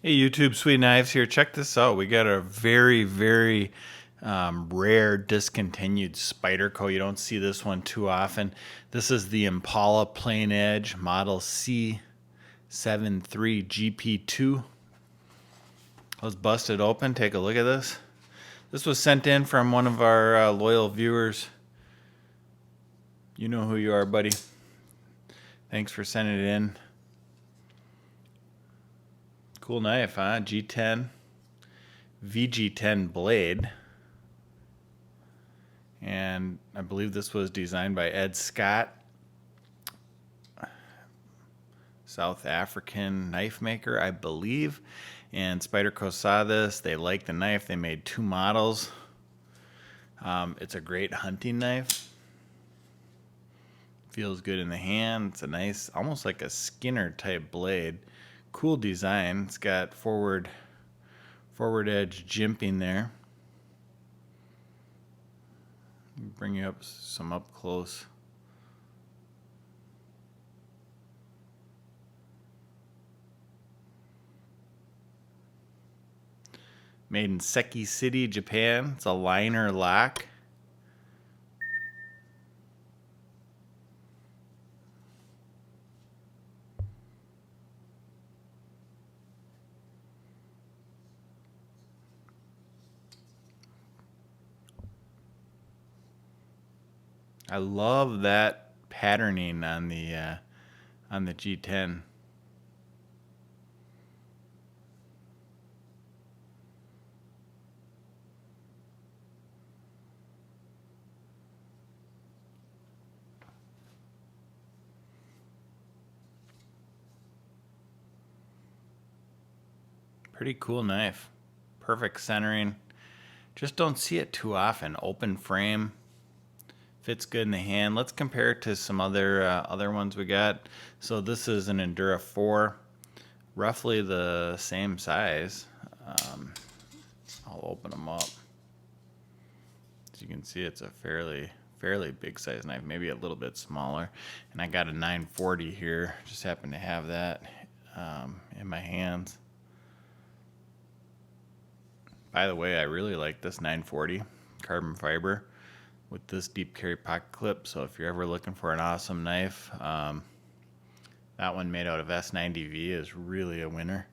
Hey YouTube, Sweetknives here. Check this out. We got a very rare discontinued Spyderco. You don't see this one too often. This is the Impala plain edge model C73GPD. Let's bust it open. Take a look at this. This was sent in from one of our loyal viewers. You know who you are, buddy. Thanks for sending it in. Cool knife, huh? G10, VG10 blade. And I believe this was designed by Ed Scott, South African knife maker, I believe. And Spyderco saw this. They liked the knife. They made two models. It's a great hunting knife. Feels good in the hand. It's a nice, almost like a Skinner type blade. Cool design. It's got forward edge jimping there. Bring you up some up close. Made in Seki City, Japan. It's a liner lock. I love that patterning on the G10. Pretty cool knife. Perfect centering. Just don't see it too often. Open frame. Fits good in the hand. Let's compare it to some other ones we got. So this is an Endura 4, roughly the same size. I'll open them up. As you can see, it's a fairly big size knife, maybe a little bit smaller. And I got a 940 here. Just happen to have that in my hands. By the way, I really like this 940 carbon fiber with this deep carry pocket clip. So if you're ever looking for an awesome knife, that one made out of S90V is really a winner.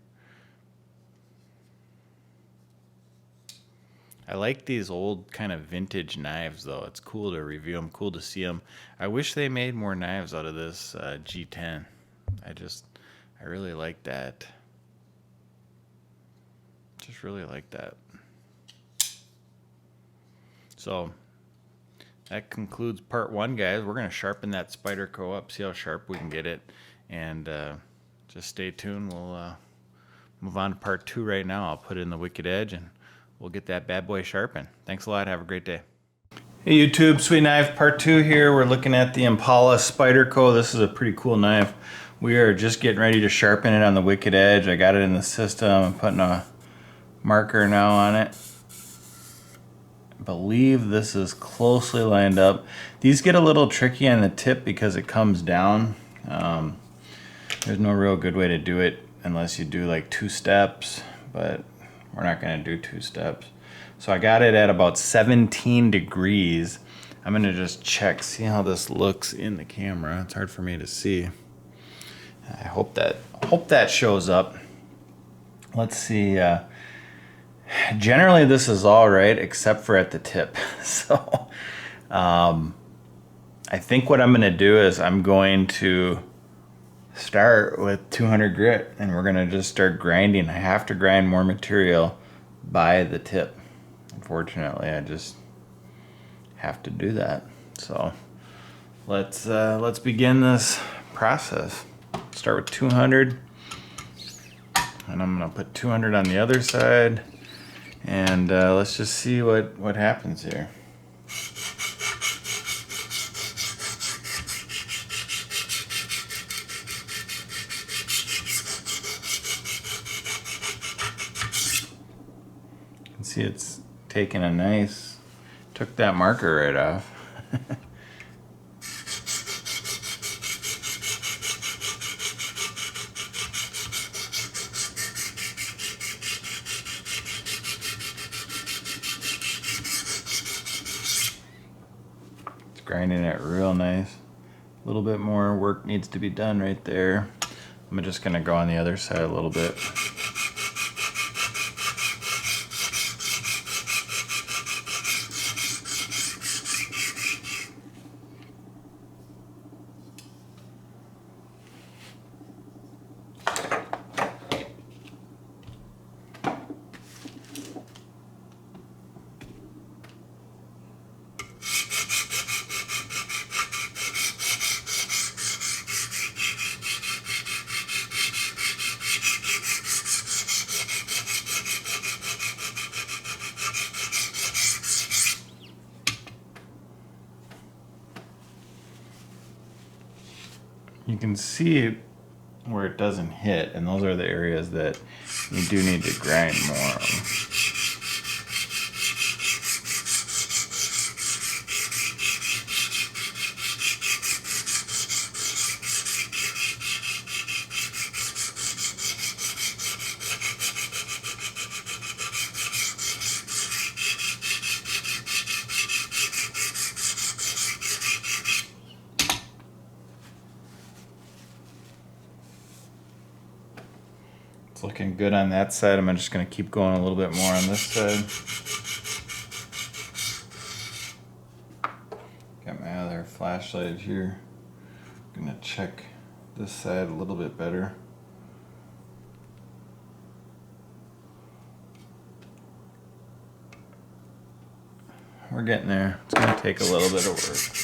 I like these old kind of vintage knives though. It's cool to review them, cool to see them. I wish they made more knives out of this G10. I really like that. Just really like that. So that concludes part one, guys. We're going to sharpen that Spyderco up, see how sharp we can get it. And just stay tuned. We'll move on to part two right now. I'll put it in the wicked edge and we'll get that bad boy sharpened. Thanks a lot. Have a great day. Hey YouTube, Sweetknives part two here. We're looking at the Impala Spyderco. This is a pretty cool knife. We are just getting ready to sharpen it on the wicked edge. I got it in the system. I'm putting a marker now on it. I believe this is closely lined up. These get a little tricky on the tip because it comes down. There's no real good way to do it unless you do like 2 steps, but we're not going to do 2 steps. So I got it at about 17 degrees. I'm going to just check, see how this looks in the camera. It's hard for me to see. I hope that shows up. Let's see. Generally this is all right except for at the tip. So I think what I'm going to do is I'm going to start with 200 grit and we're going to just start grinding. I have to grind more material by the tip. Unfortunately, I just have to do that. So let's begin this process. Start with 200 and I'm going to put 200 on the other side. And let's just see what happens here. You can see it's taking a nice, took that marker right off. grinding it real nice. A little bit more work needs to be done right there. I'm just gonna go on the other side a little bit. You can see where it doesn't hit, and those are the areas that you do need to grind more on. Looking good on that side. I'm just going to keep going a little bit more on this side. Got my other flashlight here. I'm going to check this side a little bit better. We're getting there. It's going to take a little bit of work.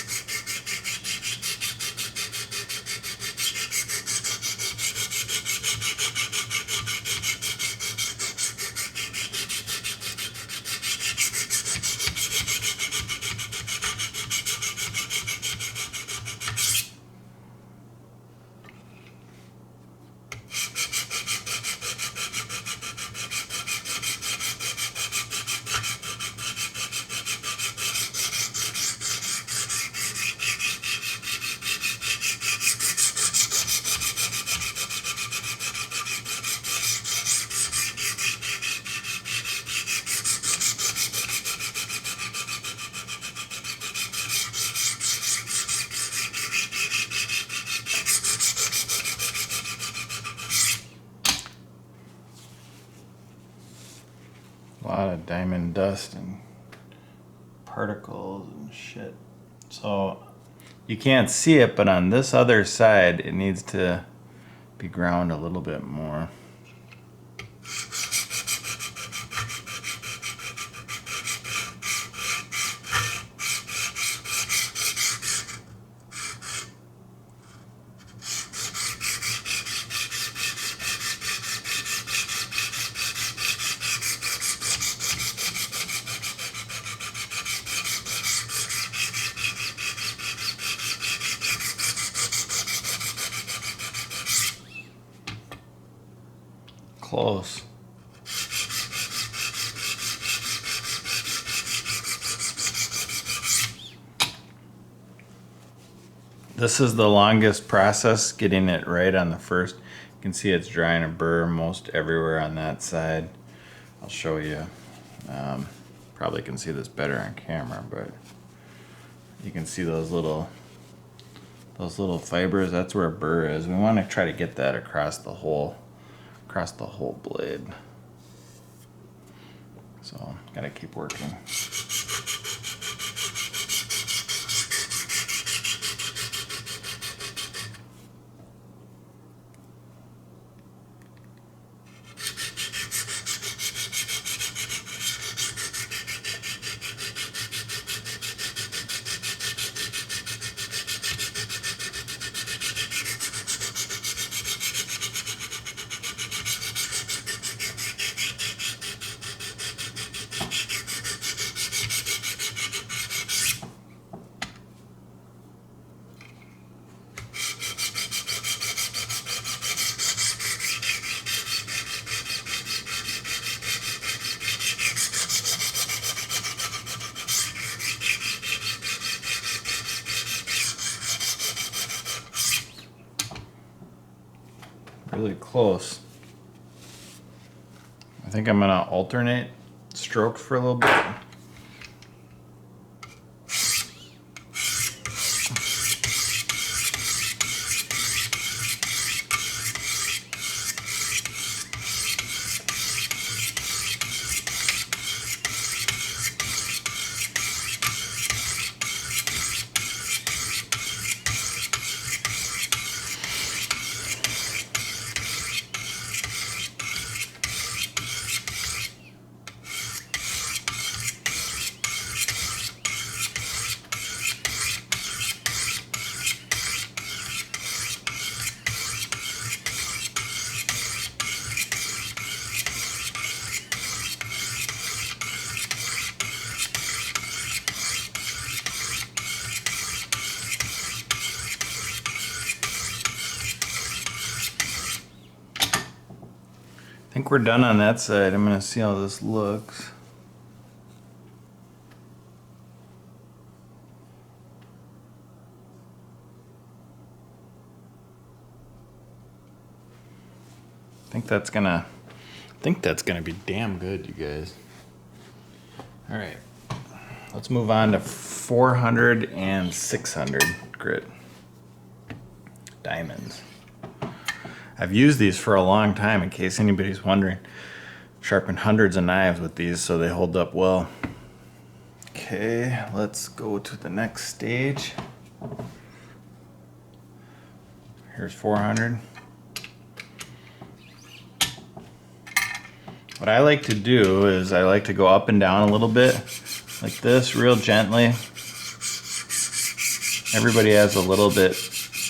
A lot of diamond dust and particles and shit. So you can't see it, but on this other side it needs to be ground a little bit more. Close. This is the longest process, getting it right on the first. You can see it's drying a burr most everywhere on that side. I'll show you. Probably can see this better on camera, but you can see those little fibers. That's where a burr is. We want to try to get that across the whole blade. So gotta keep working. Really close. I think I'm gonna alternate strokes for a little bit. think we're done on that side. I'm gonna see how this looks. I think that's gonna be damn good, you guys. All right, let's move on to 400 and 600 grit diamonds. I've used these for a long time, in case anybody's wondering. Sharpened hundreds of knives with these, so they hold up well. Okay, let's go to the next stage. Here's 400. What I like to do is I like to go up and down a little bit, like this, real gently. Everybody has a little bit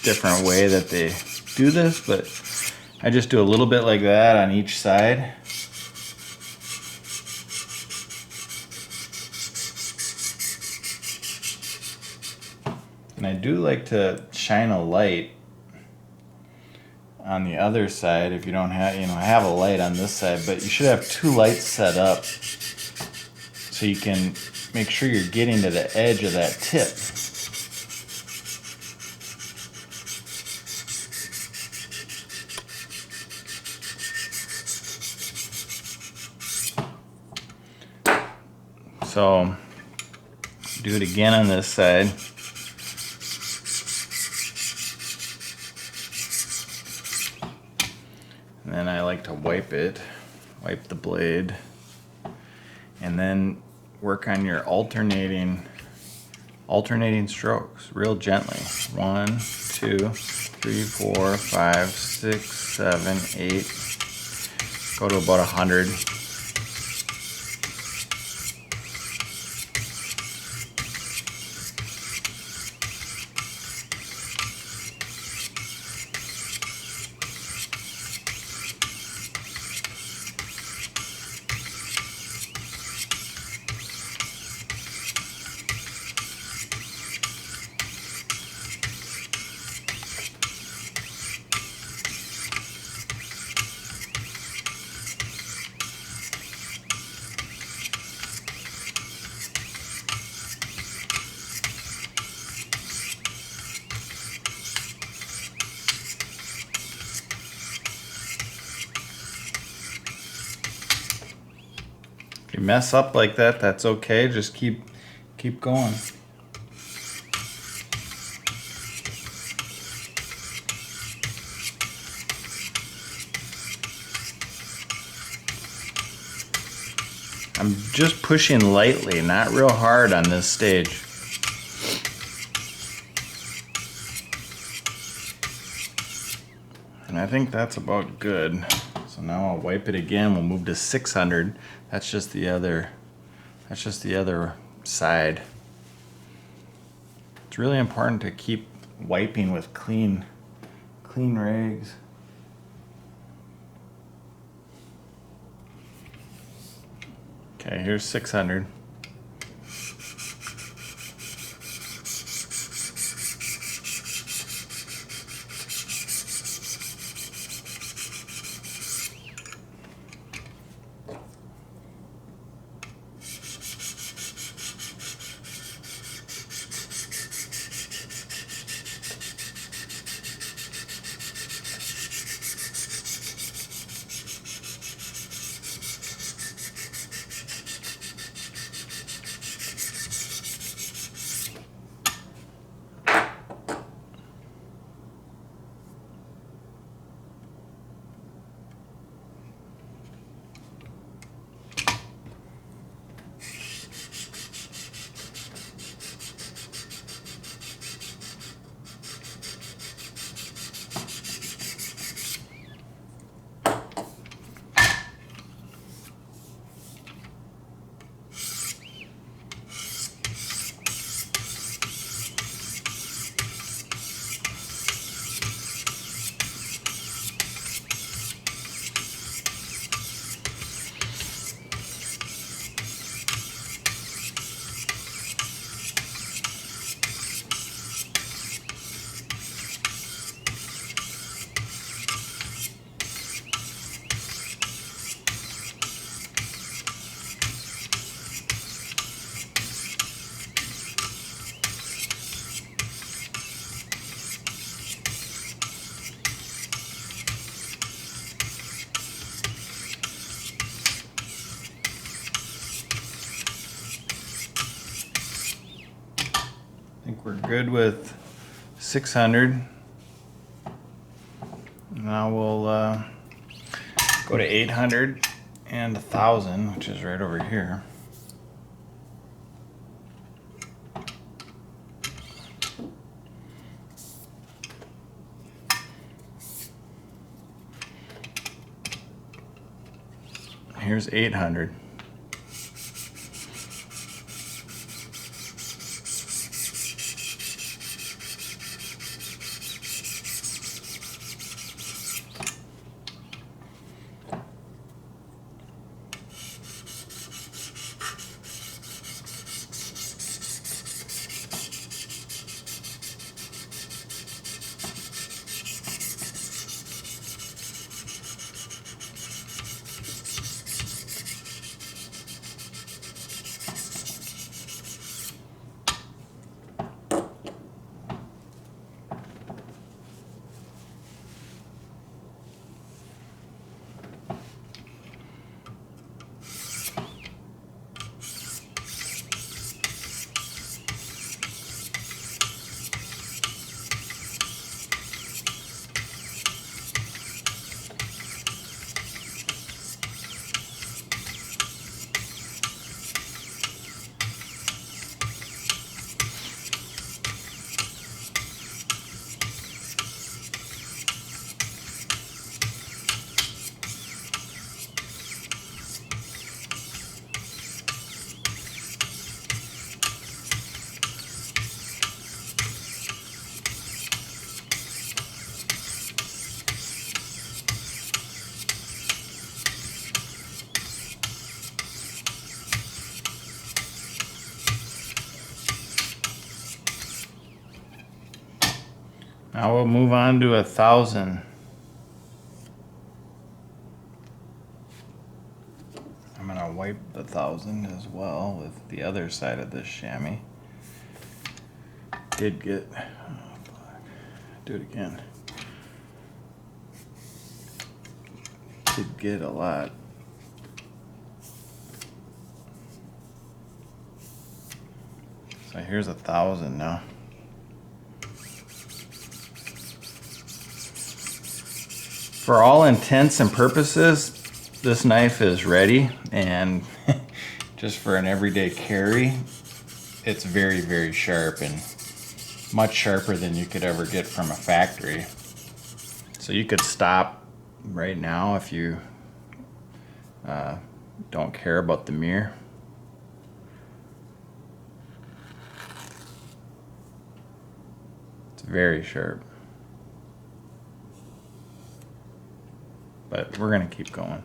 different way that they do this, but I just do a little bit like that on each side. And I do like to shine a light on the other side. If you don't have, I have a light on this side, but you should have two lights set up so you can make sure you're getting to the edge of that tip. So do it again on this side. And then I like to wipe the blade, and then work on your alternating strokes real gently. 1, 2, 3, 4, 5, 6, 7, 8. Go to about 100. If you mess up like that, that's okay. Just keep going. I'm just pushing lightly, not real hard on this stage. And I think that's about good. So now I'll wipe it again. We'll move to 600. That's just the other side. It's really important to keep wiping with clean rags. Okay, here's 600. good with 600. Now we'll go to 800 and 1,000, which is right over here. Here's 800. Now we'll move on to 1,000. I'm gonna wipe the 1,000 as well with the other side of this chamois. Did get, do it again. Did get a lot. So here's 1,000 now. For all intents and purposes, this knife is ready, and just for an everyday carry, it's very, very sharp and much sharper than you could ever get from a factory. So you could stop right now if you don't care about the mirror. It's very sharp. But we're gonna keep going.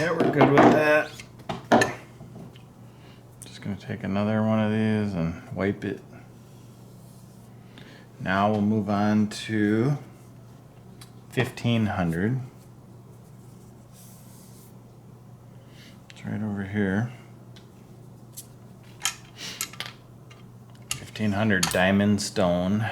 Yeah, we're good with that. Just gonna take another one of these and wipe it. Now we'll move on to 1,500. It's right over here. 1,500 diamond stone.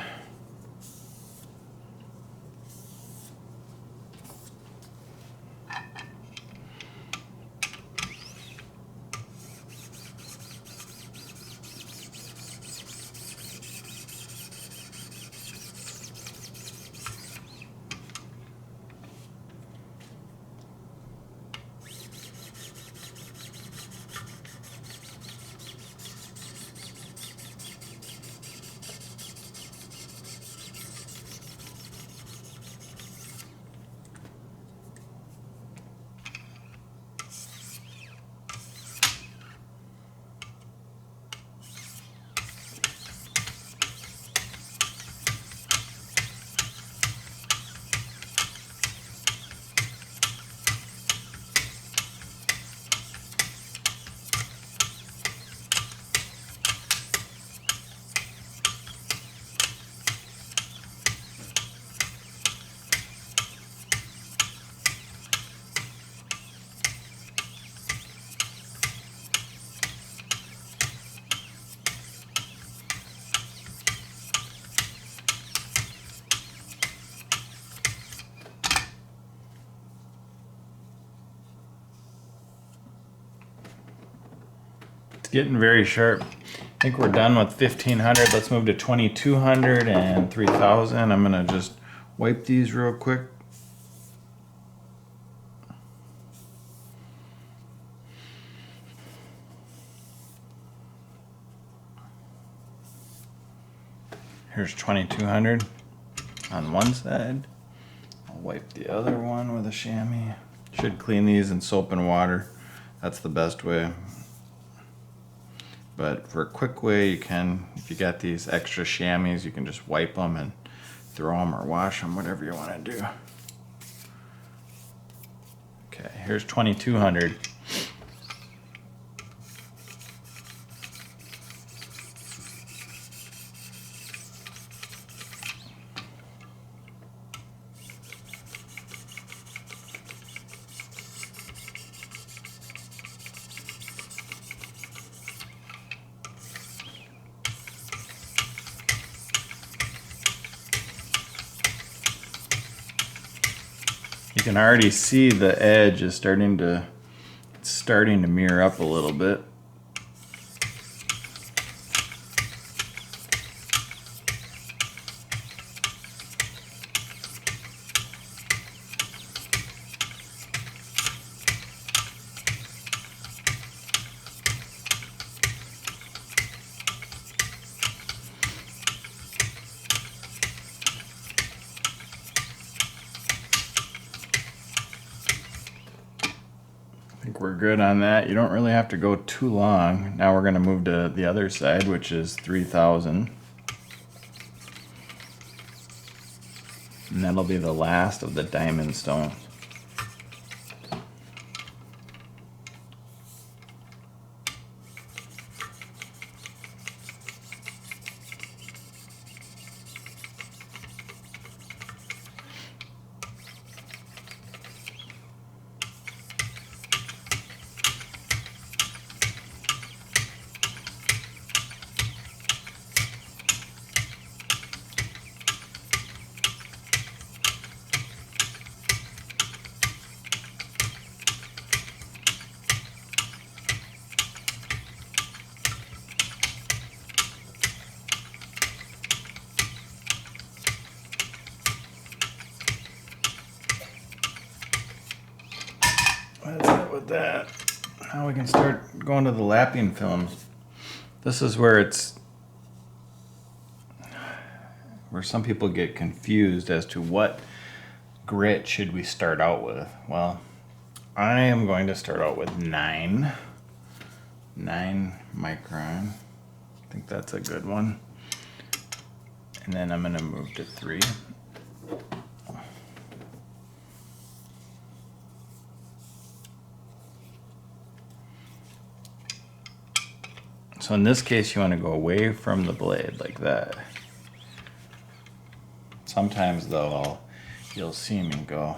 getting very sharp. I think we're done with 1500. Let's move to 2200 and 3000. I'm gonna just wipe these real quick. Here's 2200 on one side. I'll wipe the other one with a chamois. Should clean these in soap and water. That's the best way. But for a quick way, you can, if you got these extra chamois, you can just wipe them and throw them or wash them, whatever you want to do. Okay, here's 2200. You can already see the edge is starting to mirror up a little bit. I think we're good on that. You don't really have to go too long. Now we're going to move to the other side, which is 3000. And that'll be the last of the diamond stones. That's it with that. Now we can start going to the lapping films. This is where some people get confused as to what grit should we start out with. Well, I am going to start out with 9 micron. I think that's a good one. And then I'm going to move to 3. So in this case, you want to go away from the blade like that. Sometimes though, you'll see me go.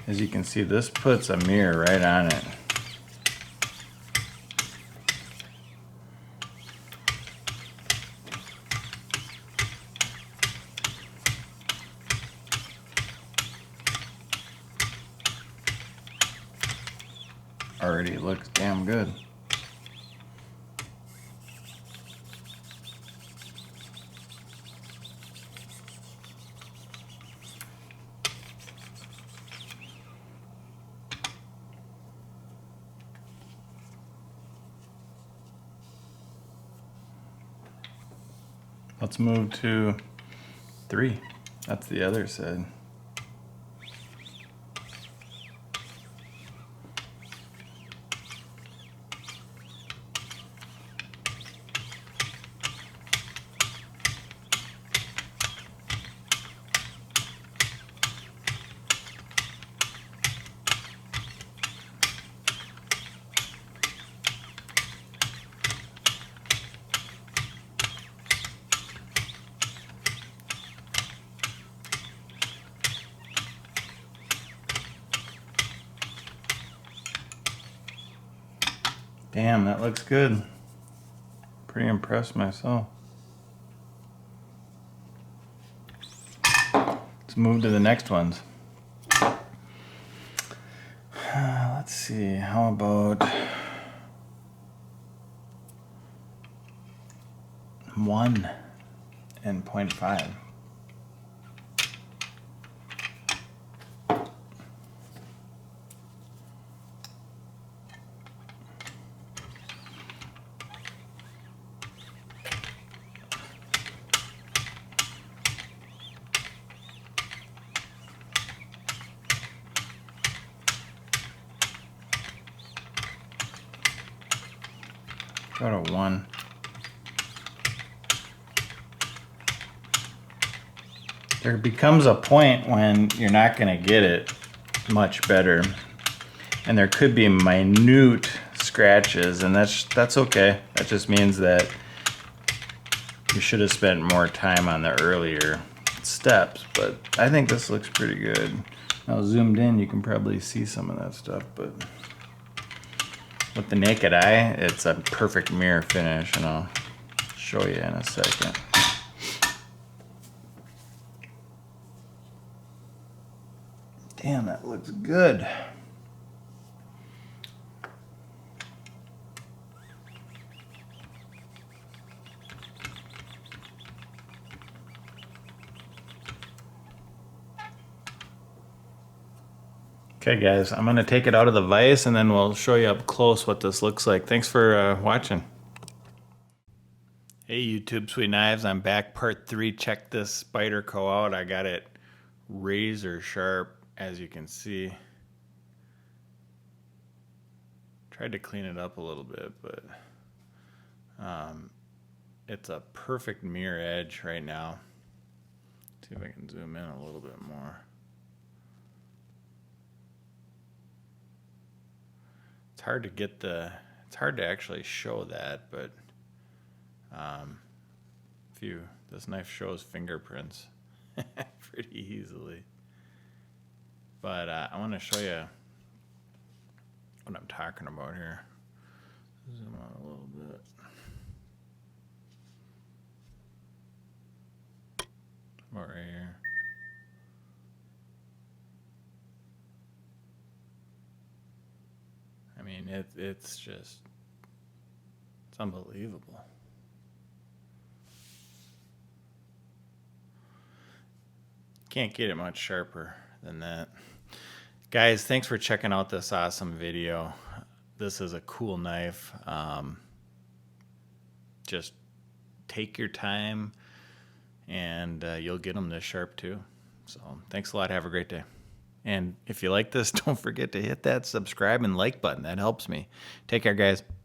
As you can see, this puts a mirror right on it. Already looks damn good. Let's move to 3. That's the other side. Damn, that looks good. Pretty impressed myself. Let's move to the next ones. Let's see, how about 1 and 0.5? Go to 1. There becomes a point when you're not going to get it much better, and there could be minute scratches, and that's okay. That just means that you should have spent more time on the earlier steps. But I think this looks pretty good. Now zoomed in, you can probably see some of that stuff, but with the naked eye, it's a perfect mirror finish, and I'll show you in a second. Damn, that looks good. Okay guys, I'm gonna take it out of the vise and then we'll show you up close what this looks like. Thanks for watching. Hey YouTube Sweet Knives, I'm back, part 3. Check this Spyderco out. I got it razor sharp, as you can see. Tried to clean it up a little bit, but it's a perfect mirror edge right now. See if I can zoom in a little bit more. It's hard to get it's hard to actually show that, but this knife shows fingerprints pretty easily. But I want to show you what I'm talking about here. Zoom out a little bit. About right here. I mean, it's just, it's unbelievable. Can't get it much sharper than that. Guys, thanks for checking out this awesome video. This is a cool knife. Just take your time and you'll get them this sharp too. So thanks a lot. Have a great day. And if you like this, don't forget to hit that subscribe and like button. That helps me. Take care, guys.